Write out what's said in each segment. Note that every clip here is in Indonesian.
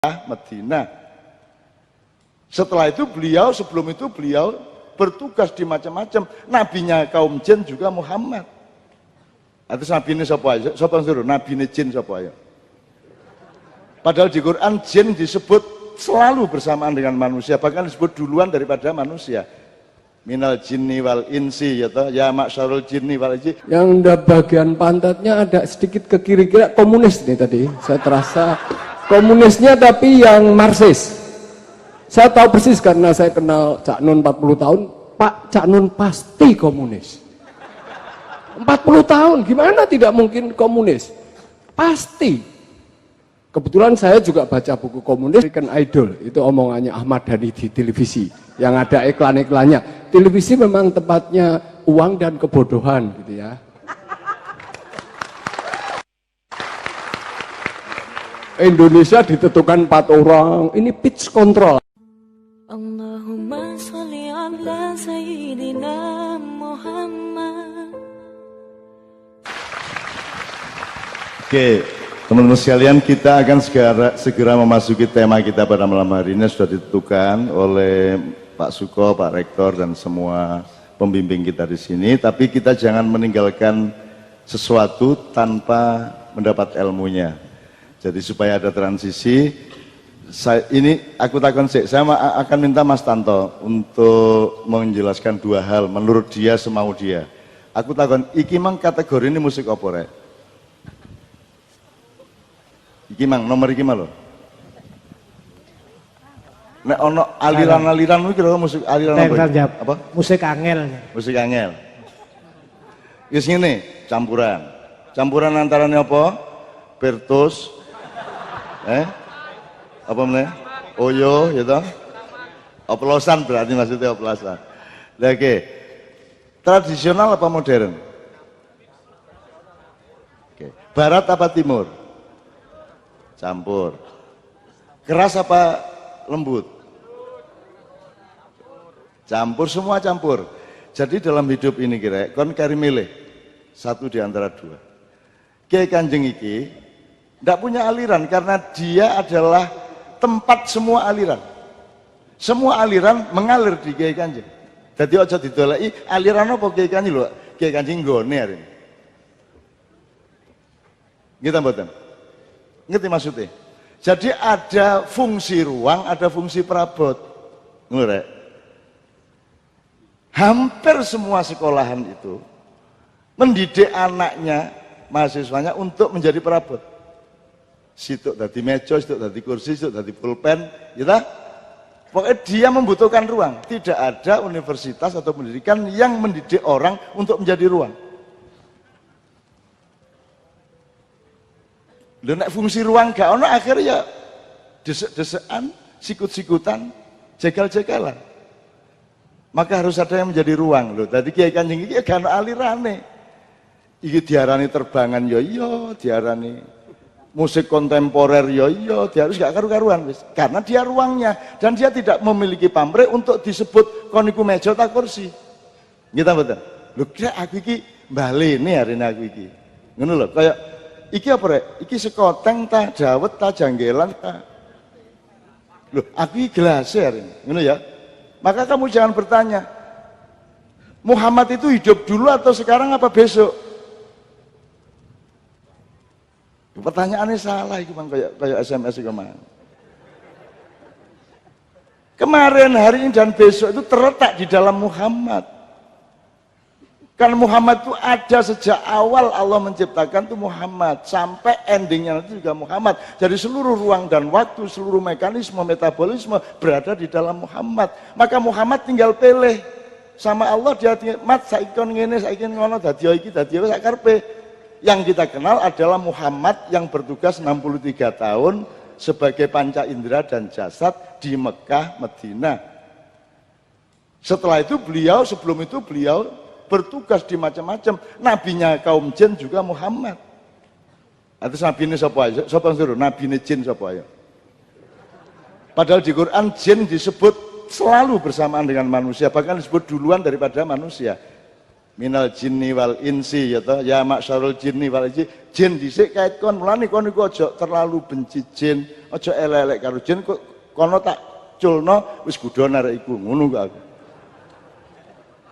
Madinah. Setelah itu beliau, sebelum itu beliau bertugas di macam-macam. Nabinya kaum jin juga Muhammad. Atau nabi ini siapa aja? Siapa yang suruh? Nabi ini jin siapa aja? Padahal di Quran jin disebut selalu bersamaan dengan manusia, bahkan disebut duluan daripada manusia. Minal jinni wal insi, ya maksyarul jinni wal insi. Yang udah bagian pantatnya ada sedikit ke kiri, kira komunis nih tadi. Saya terasa komunisnya tapi yang Marxis. Saya tahu persis karena saya kenal Cak Nun 40 tahun. Pak Cak Nun pasti komunis. 40 tahun, gimana tidak mungkin komunis? Pasti. Kebetulan saya juga baca buku komunis, American Idol. Itu omongannya Ahmad Dhani di televisi. Yang ada iklan-iklannya. Televisi memang tempatnya uang dan kebodohan gitu ya. Indonesia ditentukan 4 orang. Ini pitch control. Allahumma sholli ala sayyidina Muhammad. Oke, teman-teman sekalian, kita akan segera memasuki tema kita pada malam hari ini. Sudah ditentukan oleh Pak Suko, Pak Rektor, dan semua pembimbing kita di sini. Tapi kita jangan meninggalkan sesuatu tanpa mendapat ilmunya. Jadi supaya ada transisi, aku takon sih, saya akan minta Mas Tanto untuk menjelaskan 2 hal menurut dia semau dia. Aku takon, iki mang kategori ini musik apa rek? Iki mang, nomor iki mang loh. Nek ono aliran-aliran itu kira musik aliran apa? Musik angel. Musik angel. Wis ngene, campuran. Campuran antaranya apa? Bertus. Apa meneh? Oyo, ya toh? Oplosan berarti maksudnya oplosan. Oke. Tradisional apa modern? Oke. Barat apa timur? Campur. Keras apa lembut? Campur, semua campur. Jadi dalam hidup ini kira kon kari milih satu di antara 2. Kiai Kanjeng iki ndak punya aliran karena dia adalah tempat semua aliran. Semua aliran mengalir di Kiai Kanjeng. Jadi aja didoleki aliran apa Kiai Kanjeng lho, Kiai Kanjeng nggone hari ini. Gitu mboten? Ngerti maksudnya? Jadi ada fungsi ruang, ada fungsi perabot. Ngono rek. Hampir semua sekolahan itu mendidik anaknya, mahasiswanya untuk menjadi perabot. Situ tadi meja, situ tadi kursi, situ tadi pulpen, gitu. Pokoknya dia membutuhkan ruang. Tidak ada universitas atau pendidikan yang mendidik orang untuk menjadi ruang. Lho nek fungsi ruang gak ono akhirnya ya desek-desekan, sikut-sikutan, jegal-jegalan. Maka harus ada yang menjadi ruang lho. Tadi Kiai Kanjeng iki gak ono alirane. Iki diarani terbangan ya iya, diarani musik kontemporer ya iya, dia harus gak karu-karuan wis. Karena dia ruangnya dan dia tidak memiliki pamrih untuk disebut koniku meja ta kursi. Gitu betul. Lho kira aku iki balene hari ini aku iki. Ngono lho, kayak iki apa rek? Iki sekoteng ta, jawet ta, janggelan ta. Loh, aku iki gelas hari ini. Ngono ya. Maka kamu jangan bertanya, Muhammad itu hidup dulu atau sekarang apa besok? Pertanyaannya salah itu Bang, kayak SMS kemarin. Kemarin, hari ini dan besok itu terletak di dalam Muhammad. Karena Muhammad itu ada sejak awal Allah menciptakan itu Muhammad sampai endingnya nanti juga Muhammad. Jadi seluruh ruang dan waktu, seluruh mekanisme metabolisme berada di dalam Muhammad. Maka Muhammad tinggal pilih sama Allah, dia tinggal mat saiki kon ngene saiki ngono dadi iki dadi sak karepe. Yang kita kenal adalah Muhammad yang bertugas 63 tahun sebagai panca indera dan jasad di Mekah, Madinah. Setelah itu beliau, sebelum itu beliau bertugas di macam-macam. Nabinya kaum jin juga Muhammad. Atau nabi ini siapa aja? Siapa yang suruh? Nabi ini jin siapa aja? Padahal di Quran jin disebut selalu bersamaan dengan manusia, bahkan disebut duluan daripada manusia. minal jinni wal insi ya toh, ya maksyarul jinni wal insi. Jin dhisik kait kon, mulane kon iku aja terlalu benci jin, aja elek-elek karo jin, kono tak culno wis gudon arek iku, ngono kok aku.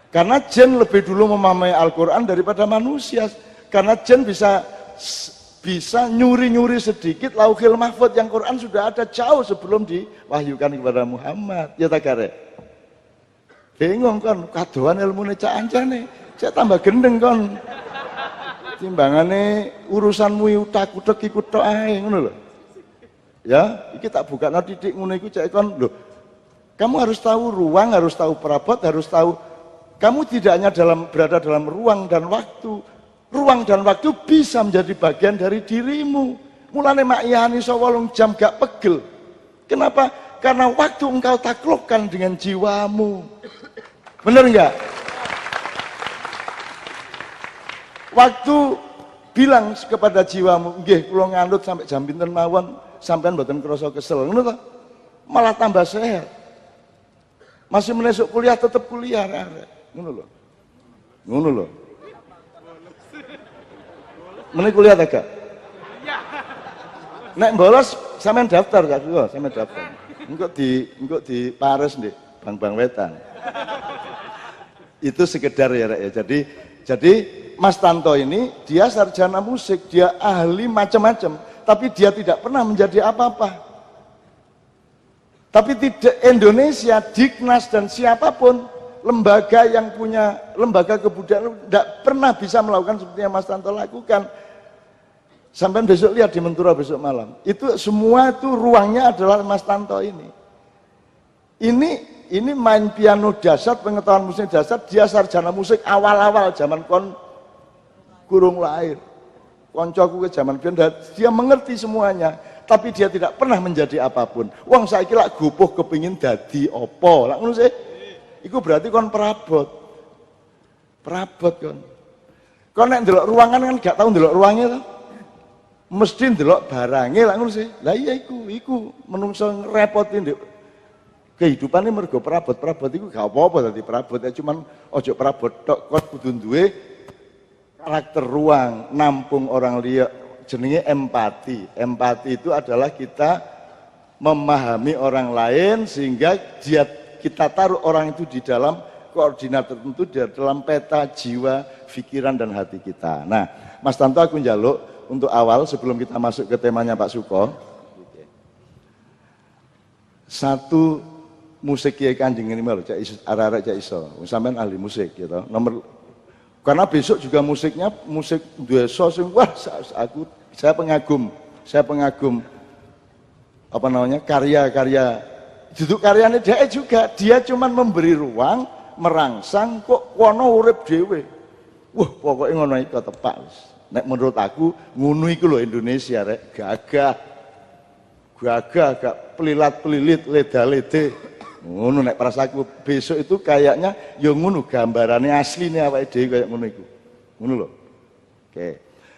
Karena jin lebih dulu memahami Al-Qur'an daripada manusia. Karena jin bisa nyuri-nyuri sedikit Lauhil Mahfuz, yang Quran sudah ada jauh sebelum diwahyukan kepada Muhammad. Ya tak kare. Bingung kan, kadoan ilmune cak ancane, cak tambah gendeng kon. Timbangane urusanmu utak-utek iku tok ae ngono lho. Ya, iki tak bukakno titik ngono iku cak kon lho. Kamu harus tahu ruang, harus tahu perabot, harus tahu kamu tidak hanya berada dalam ruang dan waktu. Ruang dan waktu bisa menjadi bagian dari dirimu. Mulane mak yani iso 8 jam gak pegel. Kenapa? Karena waktu engkau taklukkan dengan jiwamu. Bener enggak? Waktu bilang kepada jiwamu, nggih kula ngandut sampai jam pinten mawon, sampean mboten krasa kesel, ngono to? Malah tambah sehat. Masih menesuk kuliah tetap kuliah arek. Ngono lho. Ngono lho. Meneh kuliah ta gak? Nek bolos sampean daftar gak kula, sampean daftar. Engko di pares ndek Bang Wetan. Itu sekedar ya Rek ya. Jadi Mas Tanto ini dia sarjana musik, dia ahli macam-macam, tapi dia tidak pernah menjadi apa-apa. Tapi tidak Indonesia, Dignas dan siapapun lembaga yang punya lembaga kebudayaan tidak pernah bisa melakukan seperti yang Mas Tanto lakukan. Sampai besok lihat di Mentura besok malam. Itu semua itu ruangnya adalah Mas Tanto ini. Ini main piano dahsyat, pengetahuan musik dahsyat, dia sarjana musik awal-awal zaman kon kurung lahir. Koncoku ke zaman biyen dia mengerti semuanya, tapi dia tidak pernah menjadi apapun. Wong saiki lak gopoh kepingin dadi apa? Lak ngono sih. Iku berarti kon perabot. Perabot kon. Kon nek ndelok ruangan kan gak tau ndelok ruangnya to. Mesti ndelok barange lak ngono sih. Lah iya iku menungso ngerepotin ndek kehidupan ini mergo perabot itu gak apa-apa tadi perabot ya, cuman ojo perabot tok, kon kudu duwe karakter ruang, nampung orang liya, jenenge empati itu adalah kita memahami orang lain sehingga kita taruh orang itu di dalam koordinat tertentu, di dalam peta jiwa, pikiran dan hati kita. Nah Mas Tanto aku njaluk untuk awal sebelum kita masuk ke temanya Pak Suko, satu musik Kiai Kanjeng ini malu, arek-arek cak iso, sampean ahli musik gitu. Karena besok juga musiknya musik desa sing wah saya pengagum apa namanya karya-karya. Duduk karyanya dia juga, dia cuman memberi ruang, merangsang kok kono urip dhewe. Wah, pokoknya ngono iku tepak wis. Nek menurut aku ngono iku lho Indonesia rek, gagah gak pelilat-pelilit, leda-lede. Ngono nek perasaanku besok itu kayaknya ya ngono gambarannya asline awake dhewe kayak ngono iku. Ngono lho. Oke.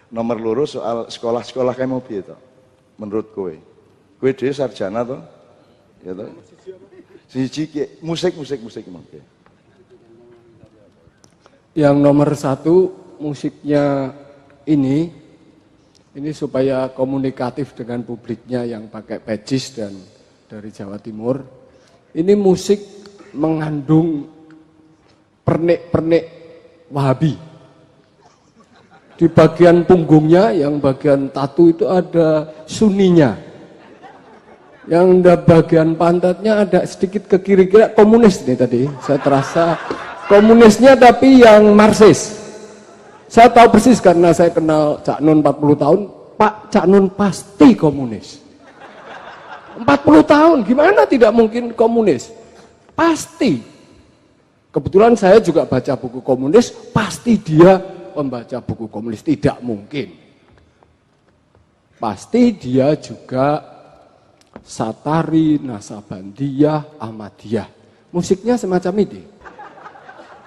Nomor loro soal sekolah-sekolah kayak mau piye to? Menurut kowe. Kowe dhewe sarjana to? Ya to? Siji musik mungkin. Yang nomor 1 musiknya ini supaya komunikatif dengan publiknya yang pakai pejis dan dari Jawa Timur. Ini musik mengandung pernik-pernik Wahabi. Di bagian punggungnya, yang bagian tatu itu ada Sunninya. Yang di bagian pantatnya ada sedikit ke kiri, kira komunis nih tadi. Saya terasa komunisnya tapi yang Marxis. Saya tahu persis karena saya kenal Cak Nun 40 tahun. Pak Cak Nun pasti komunis. 40 tahun, gimana tidak mungkin komunis? Pasti. Kebetulan saya juga baca buku komunis, pasti dia membaca buku komunis, tidak mungkin. Pasti dia juga Satari, Nasabandiyah, Ahmadiyah. Musiknya semacam ini.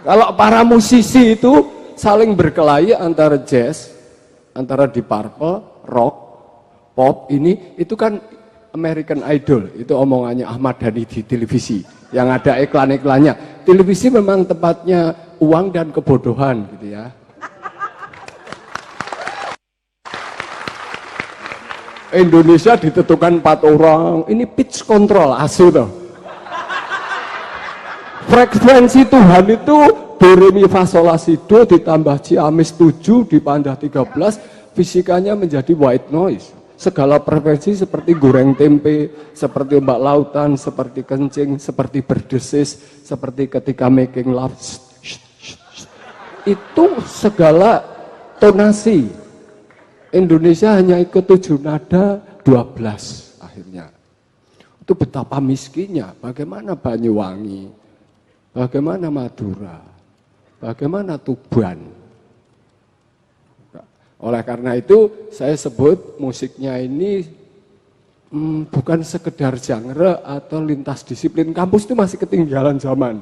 Kalau para musisi itu saling berkelahi antara jazz, antara Deep Purple, rock, pop, itu kan American Idol, itu omongannya Ahmad Dhani di televisi yang ada iklan-iklannya. Televisi memang tempatnya uang dan kebodohan gitu ya. Indonesia ditentukan 4 orang, ini pitch control asu tuh. Frekuensi Tuhan itu do re mi fa sol la si do ditambah ciamis 7 ditambah 13, fisikanya menjadi white noise. Segala frekuensi seperti goreng tempe, seperti ombak lautan, seperti kencing, seperti berdesis, seperti ketika making love. Itu segala tonasi. Indonesia hanya ikut 7 nada 12 akhirnya. Itu betapa miskinnya. Bagaimana Banyuwangi? Bagaimana Madura? Bagaimana Tuban? Oleh karena itu saya sebut musiknya ini bukan sekedar genre atau lintas disiplin. Kampus itu masih ketinggalan zaman.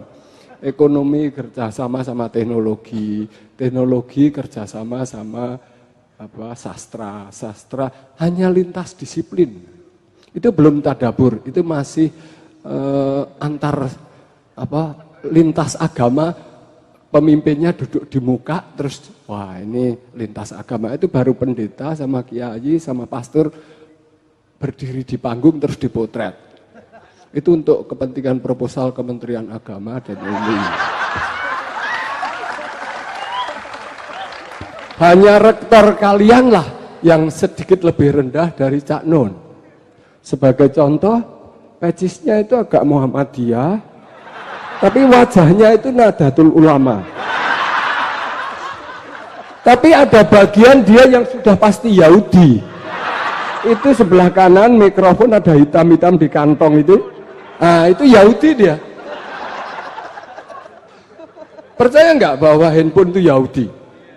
Ekonomi kerjasama sama teknologi, teknologi kerjasama sama sastra hanya lintas disiplin. Itu belum tadabur, itu masih antar lintas agama, pemimpinnya duduk di muka terus wah ini lintas agama, itu baru pendeta sama kiai sama pastor berdiri di panggung terus dipotret. Itu untuk kepentingan proposal Kementerian Agama dan UI. Hanya rektor kalian lah yang sedikit lebih rendah dari Cak Nun. Sebagai contoh, pecisnya itu agak Muhammadiyah, tapi wajahnya itu Nahdlatul Ulama. Tapi ada bagian dia yang sudah pasti Yahudi. Itu sebelah kanan mikrofon ada hitam-hitam di kantong itu. Nah, itu Yahudi dia. Percaya nggak bahwa handphone itu Yahudi?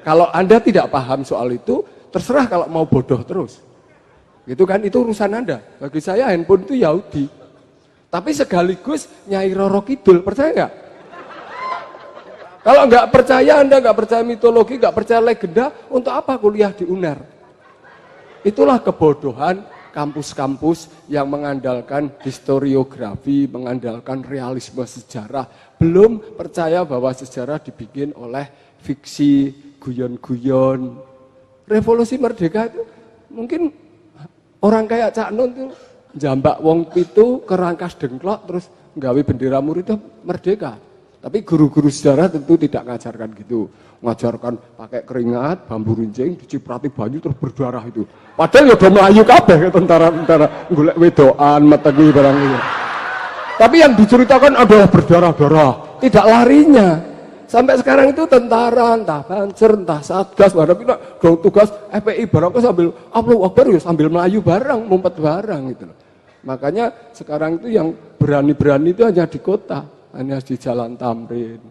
Kalau Anda tidak paham soal itu, terserah kalau mau bodoh terus. Gitu kan, itu urusan Anda. Bagi saya handphone itu Yahudi. Tapi sekaligus Nyai Roro Kidul, percaya nggak? Kalau nggak percaya, Anda nggak percaya mitologi, nggak percaya legenda, untuk apa kuliah di UNER? Itulah kebodohan kampus-kampus yang mengandalkan historiografi, mengandalkan realisme sejarah, belum percaya bahwa sejarah dibikin oleh fiksi, guyon-guyon. Revolusi Merdeka itu mungkin orang kayak Cak Nun itu jambak wong pitu kerangkas dengklok terus nggawe bendera murid itu merdeka. Tapi guru-guru sejarah tentu tidak ngajarkan gitu. Ngajarkan pakai keringat, bambu runcing, diciprati banyu terus berdarah itu. Padahal ya udah melayu kabeh tentara-tentara golek wedokan, metegi barang itu. Tapi yang diceritakan adalah berdarah-darah, tidak larinya. Sampai sekarang itu tentara, entah Banser, entah Satgas, barang kita tugas FPI barang sambil Allahu Akbar ya sambil melayu barang, ngumpet barang gitu loh. Makanya sekarang itu yang berani-berani itu hanya di kota, hanya di Jalan Tamrin,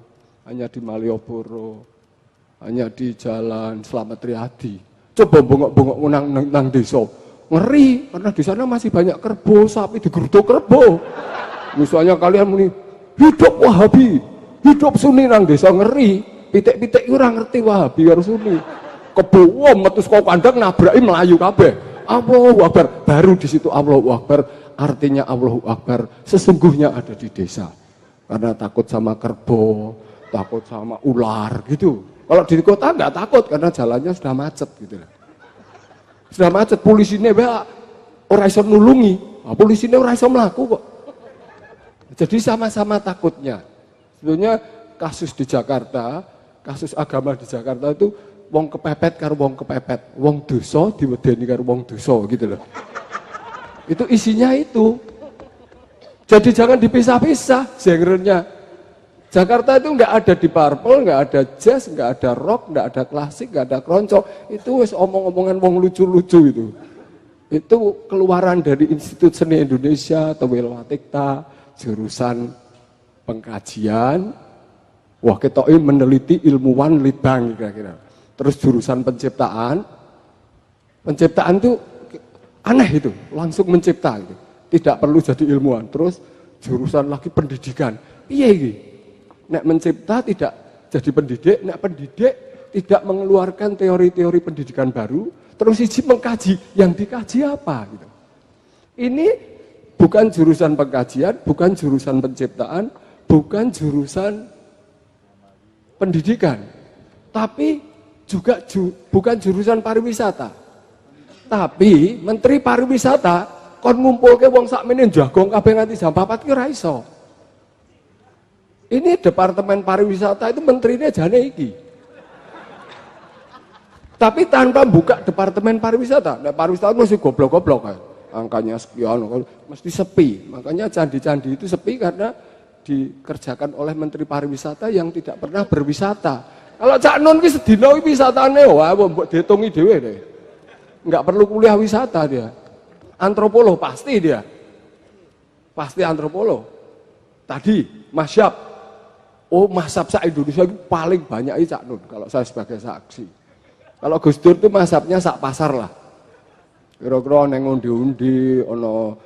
hanya di Malioboro, hanya di Jalan Slamet Riyadi. Coba bongok-bongok nang desa, ngeri karena di sana masih banyak kerbau, sapi digeruduk kerbau. Misalnya kalian muni hidup Wahabi, hidup Sunni nang desa, ngeri. Pitik-pitik ora ngerti Wahabi karo Sunni. Kebo metu saka kandang nabraki melayu kabeh. Allahu Akbar, baru di situ Allahu Akbar, artinya Allahu Akbar sesungguhnya ada di desa. Karena takut sama kerbau, takut sama ular gitu. Kalau di kota nggak takut karena jalannya sudah macet gitu. Sudah macet, polisinya ora iso nulungi, polisinya ora iso mlaku kok. Jadi sama-sama takutnya. Sebenarnya kasus di Jakarta, kasus agama di Jakarta itu wong kepepet karo wong kepepet, wong dosa diwedeni karo wong dosa gitu loh. Itu isinya itu. Jadi jangan dipisah-pisah genrenya. Jakarta itu nggak ada di purple, nggak ada jazz, nggak ada rock, nggak ada klasik, nggak ada keroncong. Itu wis omong-omongan wong lucu-lucu itu. Itu keluaran dari Institut Seni Indonesia atau Wilwatikta, jurusan pengkajian. Wah, kita ini meneliti ilmuwan litbang kira-kira. Terus jurusan penciptaan. Penciptaan itu aneh itu, langsung mencipta gitu. Tidak perlu jadi ilmuwan. Terus jurusan lagi pendidikan. Iya ini. Nek mencipta tidak jadi pendidik, nek pendidik tidak mengeluarkan teori-teori pendidikan baru, terus isi mengkaji, yang dikaji apa gitu. Ini bukan jurusan pengkajian, bukan jurusan penciptaan, bukan jurusan pendidikan, tapi juga bukan jurusan pariwisata. Tapi Menteri Pariwisata kon ngumpulke wong sakmene jagong kabeh nganti jam 4 ki ora iso. Ini Departemen Pariwisata itu menterinya jane iki. Tapi tanpa buka Departemen Pariwisata, nah pariwisata masih goblok-goblok kan. Angkanya sekian, mesti sepi. Makanya candi-candi itu sepi karena dikerjakan oleh Menteri Pariwisata yang tidak pernah berwisata. Kalau Cak Nun ki sedina iki wisatane wah mbok diitungi dhewe deh. Enggak perlu kuliah wisata dia. Antropolog pasti dia. Pasti antropolog. Tadi Masyab. Oh, mazhab sak Indonesia itu paling banyak Cak Nun kalau saya sebagai saksi. Kalau Gus Dur itu mazhabnya sak pasar lah. Kira-kira neng undi-undi, ono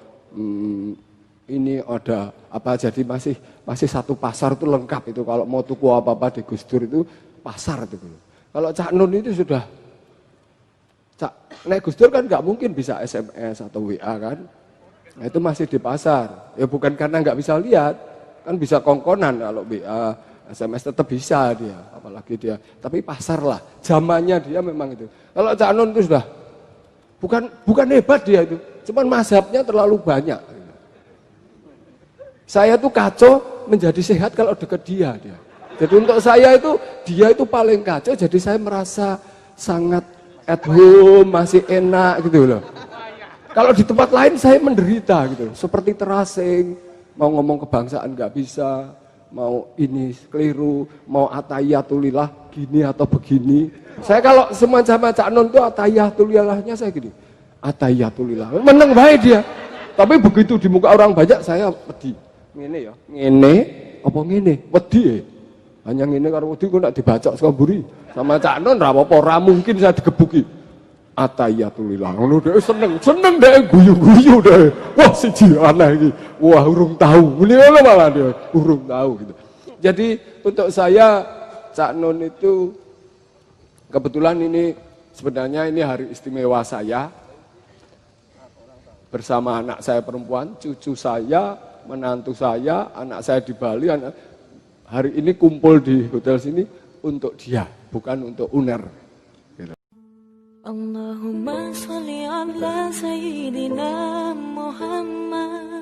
ini ada apa, jadi masih satu pasar itu lengkap itu. Kalau mau tuku apa-apa di Gus Dur itu pasar itu. Kalau Cak Nun itu sudah, nek Gus Dur kan nggak mungkin bisa SMS atau WA kan. Nah, itu masih di pasar. Ya bukan karena nggak bisa lihat, kan bisa kongkonan kalau WA. SMS tetap bisa dia, apalagi dia. Tapi pasar lah, zamannya dia memang itu. Kalau Cak Nun itu sudah, bukan hebat dia itu, cuman mazhabnya terlalu banyak. Saya tuh kacau menjadi sehat kalau dekat dia. Jadi untuk saya itu, dia itu paling kacau, jadi saya merasa sangat at home, masih enak gitu loh. Kalau di tempat lain saya menderita gitu, seperti terasing, mau ngomong kebangsaan nggak bisa. Mau ini keliru, mau atayatulillah gini atau begini. Saya kalau semacam Cak Nun itu atayatulillahnya saya gini, atayatulillah, meneng baik dia. Tapi begitu di muka orang banyak saya wedi. Ngene ya, ngene apa ngene? Wedi. Hanya ngene karo wedi kok nak dibacok sekamburi. Sama Cak Nun ra apa-apa, ora mungkin saya digebuki. Atayatulillah, ngono dhek seneng dhek guyu-guyu dhek. Wah siji aneh iki. Wah urung tahu. Ngono malah dia urung tahu gitu. Jadi untuk saya Cak Nun itu kebetulan ini sebenarnya ini hari istimewa saya bersama anak saya perempuan, cucu saya, menantu saya, anak saya di Bali. Hari ini kumpul di hotel sini untuk dia, bukan untuk UNER. Allahumma sholli ala sayyidina Muhammad.